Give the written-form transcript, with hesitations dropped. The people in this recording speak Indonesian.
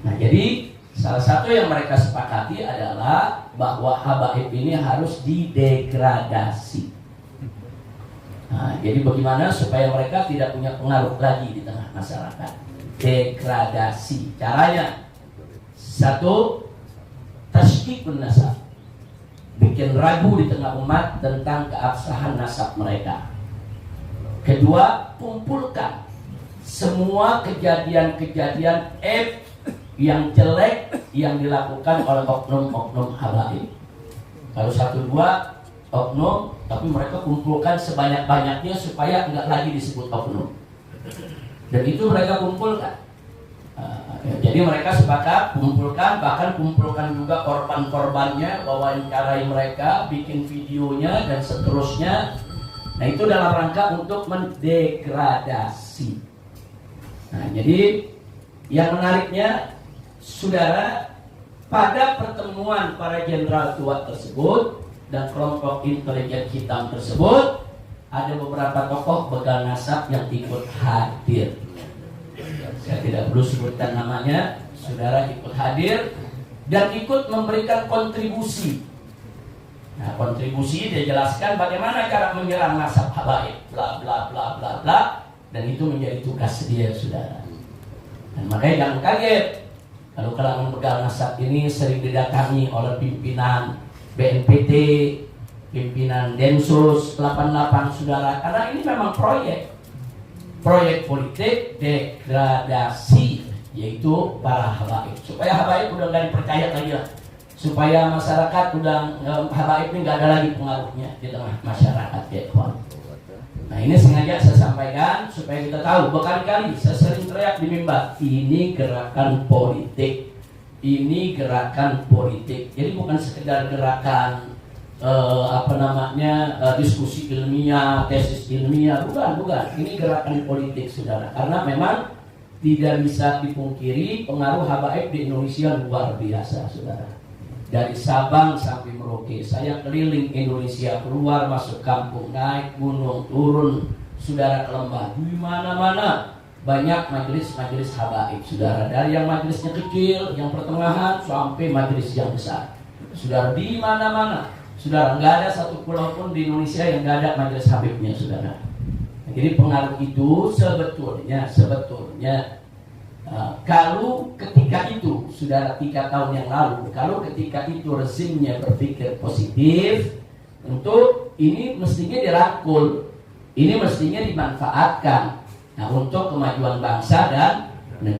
Nah, jadi salah satu yang mereka sepakati adalah bahwa habaib ini harus didegradasi. Nah, jadi bagaimana supaya mereka tidak punya pengaruh lagi di tengah masyarakat? Degradasi. Caranya, satu, tasydikun nasab, bikin ragu di tengah umat tentang keabsahan nasab mereka. Kedua, kumpulkan semua kejadian-kejadian yang jelek yang dilakukan oleh oknum-oknum habaib. Kalau satu dua oknum, tapi mereka kumpulkan sebanyak-banyaknya supaya enggak lagi disebut oknum. Dan itu mereka kumpulkan. Jadi mereka sepakat kumpulkan, bahkan kumpulkan juga korban-korbannya, wawancarai mereka, bikin videonya dan seterusnya. Nah, itu dalam rangka untuk mendegradasi. Nah, jadi yang menariknya, saudara, pada pertemuan para jenderal tua tersebut dan kelompok intelijen hitam tersebut, ada beberapa tokoh begal nasab yang ikut hadir. Saya tidak perlu sebutkan namanya, saudara ikut hadir dan ikut memberikan kontribusi. Nah, kontribusi dia jelaskan bagaimana cara menyerang nasab habaib, bla bla bla bla bla, dan itu menjadi tugas dia, saudara. Dan makanya jangan kaget kalau kalangan begal nasab ini sering didatangi oleh pimpinan BNPT, pimpinan Densus 88, saudara, karena ini memang proyek politik degradasi, yaitu para habaib, supaya habaib udah nggak dipercaya lagi lah, supaya masyarakat udah habaib ini nggak ada lagi pengaruhnya di tengah masyarakat, ya kawan. Nah, ini sengaja saya sampaikan supaya kita tahu. Berkali-kali saya sering teriak di mimbar, ini gerakan politik, ini gerakan politik. Jadi bukan sekedar gerakan diskusi ilmiah, tesis ilmiah, bukan. Ini gerakan politik, saudara. Karena memang tidak bisa dipungkiri pengaruh habaib di Indonesia luar biasa, saudara. Dari Sabang sampai Merauke, saya keliling Indonesia, keluar masuk kampung, naik gunung, turun, saudara, ke lembah, di mana-mana banyak majelis-majelis habaib, saudara. Dari yang majelisnya kecil, yang pertengahan, sampai majelis yang besar, saudara, di mana-mana. Saudara, nggak ada satu pulau pun di Indonesia yang nggak ada majelis habibnya, saudara. Nah, jadi pengaruh itu sebetulnya kalau ketika itu, saudara, 3 tahun yang lalu, kalau ketika itu rezimnya berpikir positif, untuk ini mestinya dirangkul, ini mestinya dimanfaatkan, nah, untuk kemajuan bangsa dan